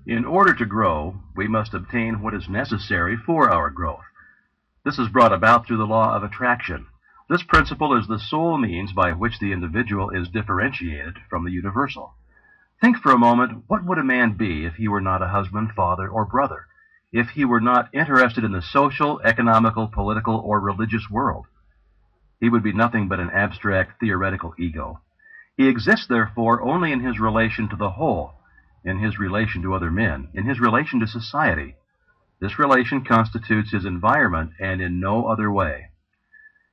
In order to grow, we must obtain what is necessary for our growth. This is brought about through the law of attraction. This principle is the sole means by which the individual is differentiated from the universal. Think for a moment, what would a man be if he were not a husband, father, or brother? If he were not interested in the social, economical, political, or religious world? He would be nothing but an abstract, theoretical ego. He exists, therefore, only in his relation to the whole, in his relation to other men, in his relation to society. This relation constitutes his environment, and in no other way.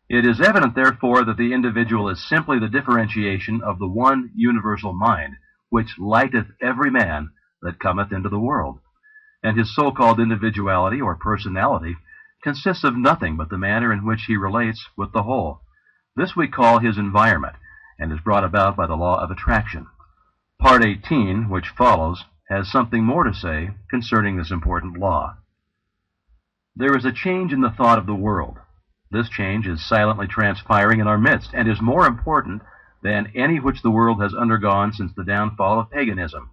It is evident, therefore, that the individual is simply the differentiation of the one universal mind, which lighteth every man that cometh into the world. And his so-called individuality or personality consists of nothing but the manner in which he relates with the whole. This we call his environment, and is brought about by the law of attraction. Part 18, which follows, has something more to say concerning this important law. There is a change in the thought of the world. This change is silently transpiring in our midst, and is more important than any which the world has undergone since the downfall of paganism.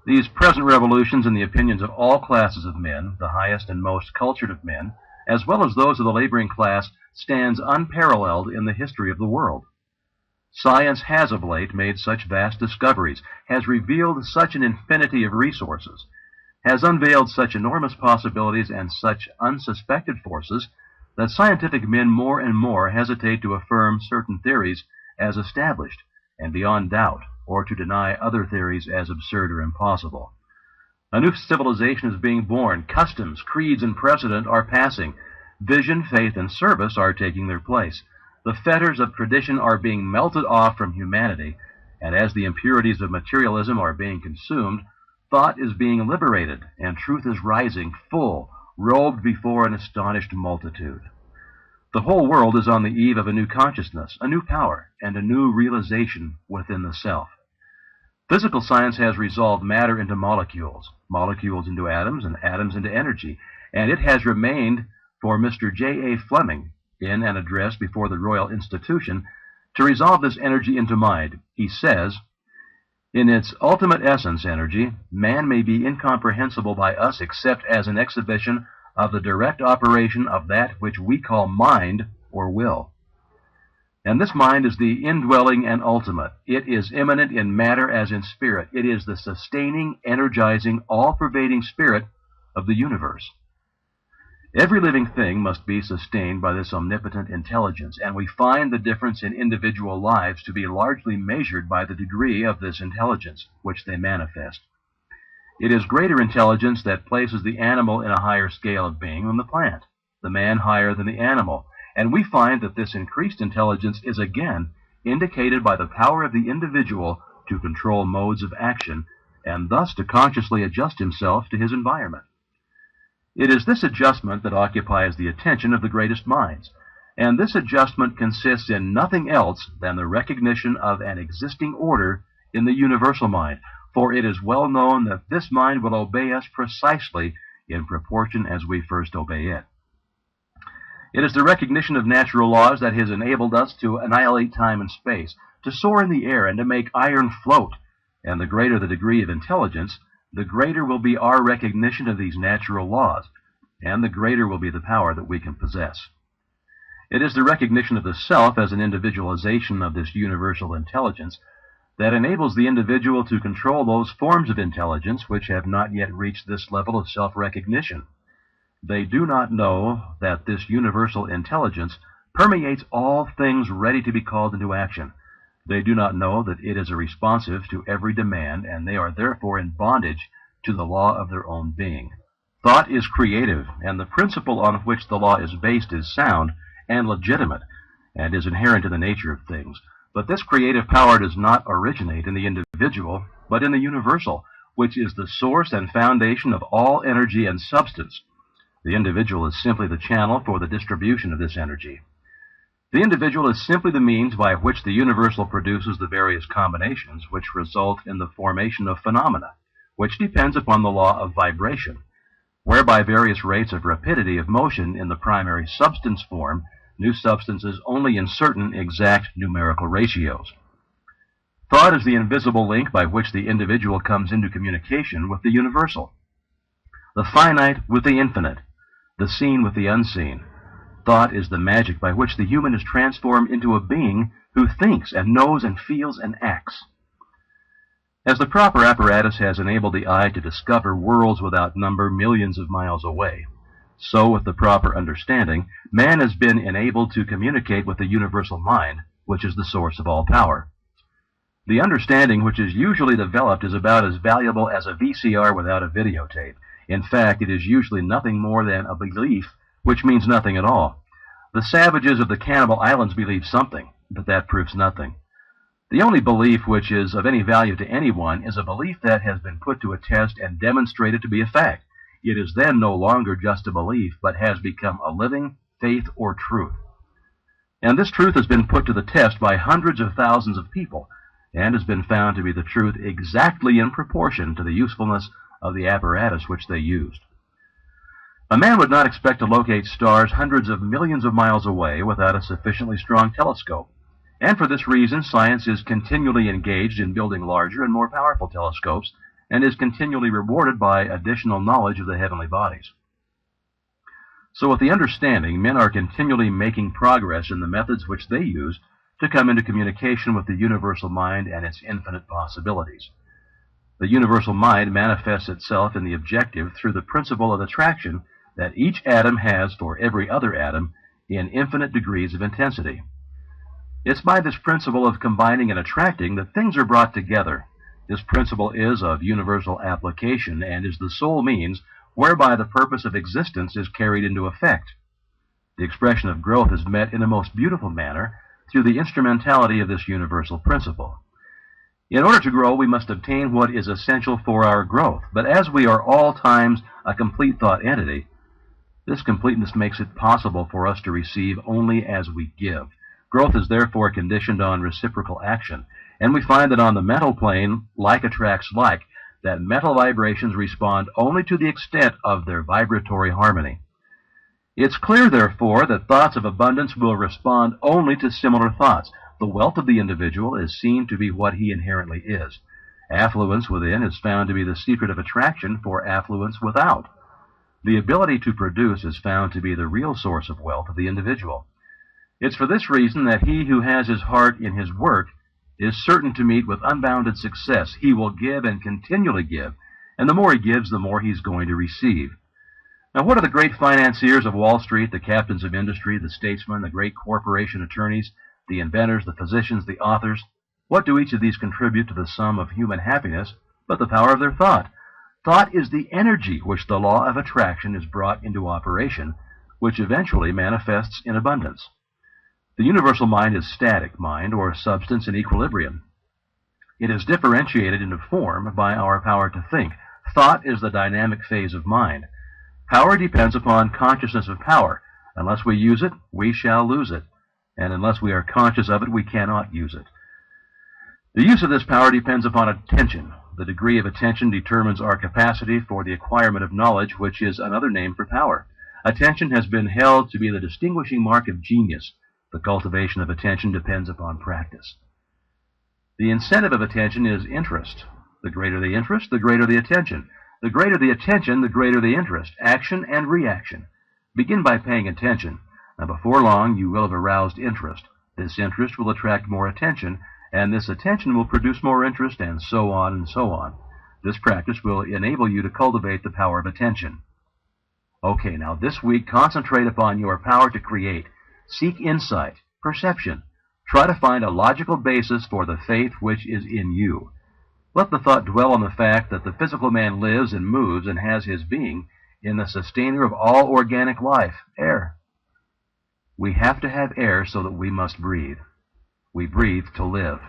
These present revolutions in the opinions of all classes of men, the highest and most cultured of men, as well as those of the laboring class, stands unparalleled in the history of the world. Science has of late made such vast discoveries, has revealed such an infinity of resources, has unveiled such enormous possibilities and such unsuspected forces, that scientific men more and more hesitate to affirm certain theories as established and beyond doubt, or to deny other theories as absurd or impossible. A new civilization is being born. Customs, creeds, and precedent are passing. Vision, faith, and service are taking their place. The fetters of tradition are being melted off from humanity, and as the impurities of materialism are being consumed, thought is being liberated, and truth is rising full, robed before an astonished multitude. The whole world is on the eve of a new consciousness, a new power, and a new realization within the self. Physical science has resolved matter into molecules, molecules into atoms, and atoms into energy, and it has remained for Mr. J. A. Fleming, in an address before the Royal Institution, to resolve this energy into mind. He says, "In its ultimate essence, energy, man may be incomprehensible by us except as an exhibition of the direct operation of that which we call mind or will. And this mind is the indwelling and ultimate. It is immanent in matter as in spirit. It is the sustaining, energizing, all-pervading spirit of the universe. Every living thing must be sustained by this omnipotent intelligence, and we find the difference in individual lives to be largely measured by the degree of this intelligence which they manifest. It is greater intelligence that places the animal in a higher scale of being than the plant, the man higher than the animal, and we find that this increased intelligence is again indicated by the power of the individual to control modes of action, and thus to consciously adjust himself to his environment. It is this adjustment that occupies the attention of the greatest minds, and this adjustment consists in nothing else than the recognition of an existing order in the universal mind, for it is well known that this mind will obey us precisely in proportion as we first obey it. It is the recognition of natural laws that has enabled us to annihilate time and space, to soar in the air, and to make iron float, and the greater the degree of intelligence, the greater will be our recognition of these natural laws, and the greater will be the power that we can possess. It is the recognition of the self as an individualization of this universal intelligence that enables the individual to control those forms of intelligence which have not yet reached this level of self-recognition. They do not know that this universal intelligence permeates all things ready to be called into action. They do not know that it is responsive to every demand, and they are therefore in bondage to the law of their own being. Thought is creative, and the principle on which the law is based is sound and legitimate, and is inherent in the nature of things. But this creative power does not originate in the individual, but in the universal, which is the source and foundation of all energy and substance. The individual is simply the channel for the distribution of this energy. The individual is simply the means by which the universal produces the various combinations which result in the formation of phenomena, which depends upon the law of vibration, whereby various rates of rapidity of motion in the primary substance form new substances only in certain exact numerical ratios. Thought is the invisible link by which the individual comes into communication with the universal. The finite with the infinite, the seen with the unseen. Thought is the magic by which the human is transformed into a being who thinks and knows and feels and acts. As the proper apparatus has enabled the eye to discover worlds without number millions of miles away, so with the proper understanding, man has been enabled to communicate with the universal mind, which is the source of all power. The understanding which is usually developed is about as valuable as a VCR without a videotape. In fact, it is usually nothing more than a belief which means nothing at all. The savages of the Cannibal Islands believe something, but that proves nothing. The only belief which is of any value to anyone is a belief that has been put to a test and demonstrated to be a fact. It is then no longer just a belief, but has become a living faith or truth. And this truth has been put to the test by hundreds of thousands of people, and has been found to be the truth exactly in proportion to the usefulness of the apparatus which they used. A man would not expect to locate stars hundreds of millions of miles away without a sufficiently strong telescope. And for this reason, science is continually engaged in building larger and more powerful telescopes, and is continually rewarded by additional knowledge of the heavenly bodies. So with the understanding, men are continually making progress in the methods which they use to come into communication with the universal mind and its infinite possibilities. The universal mind manifests itself in the objective through the principle of attraction that each atom has for every other atom in infinite degrees of intensity. It's by this principle of combining and attracting that things are brought together. This principle is of universal application and is the sole means whereby the purpose of existence is carried into effect. The expression of growth is met in a most beautiful manner through the instrumentality of this universal principle. In order to grow, we must obtain what is essential for our growth. But as we are all times a complete thought entity, this completeness makes it possible for us to receive only as we give. Growth is therefore conditioned on reciprocal action, and we find that on the mental plane, like attracts like, that mental vibrations respond only to the extent of their vibratory harmony. It's clear, therefore, that thoughts of abundance will respond only to similar thoughts. The wealth of the individual is seen to be what he inherently is. Affluence within is found to be the secret of attraction for affluence without. The ability to produce is found to be the real source of wealth of the individual. It's for this reason that he who has his heart in his work is certain to meet with unbounded success. He will give and continually give, and the more he gives, the more he's going to receive. Now, what are the great financiers of Wall Street, the captains of industry, the statesmen, the great corporation attorneys, the inventors, the physicians, the authors? What do each of these contribute to the sum of human happiness but the power of their thought? Thought is the energy which the law of attraction is brought into operation, which eventually manifests in abundance. The universal mind is static mind, or substance in equilibrium. It is differentiated into form by our power to think. Thought is the dynamic phase of mind. Power depends upon consciousness of power. Unless we use it, we shall lose it. And unless we are conscious of it, we cannot use it. The use of this power depends upon attention. The degree of attention determines our capacity for the acquirement of knowledge, which is another name for power. Attention has been held to be the distinguishing mark of genius. The cultivation of attention depends upon practice. The incentive of attention is interest. The greater the interest, the greater the attention. The greater the attention, the greater the interest. Action and reaction. Begin by paying attention. Now, before long, you will have aroused interest. This interest will attract more attention, and this attention will produce more interest, and so on and so on. This practice will enable you to cultivate the power of attention. Okay, now this week, concentrate upon your power to create. Seek insight, perception. Try to find a logical basis for the faith which is in you. Let the thought dwell on the fact that the physical man lives and moves and has his being in the sustainer of all organic life, air. We have to have air so that we must breathe. We breathe to live.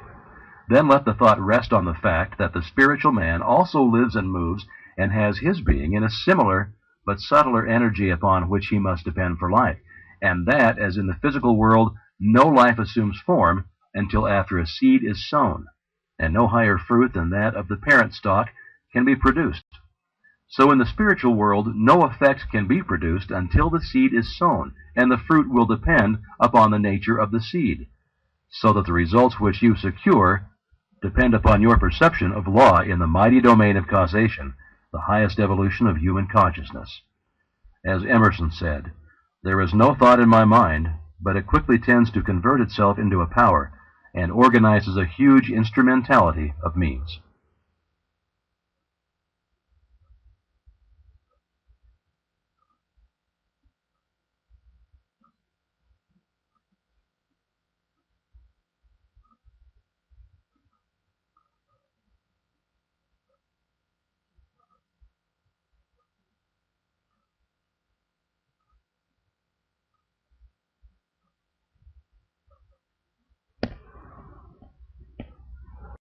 Then let the thought rest on the fact that the spiritual man also lives and moves and has his being in a similar but subtler energy upon which he must depend for life. And that, as in the physical world, no life assumes form until after a seed is sown, and no higher fruit than that of the parent stalk can be produced. So in the spiritual world, no effect can be produced until the seed is sown, and the fruit will depend upon the nature of the seed, so that the results which you secure depend upon your perception of law in the mighty domain of causation, the highest evolution of human consciousness. As Emerson said, "There is no thought in my mind, but it quickly tends to convert itself into a power, and organizes a huge instrumentality of means."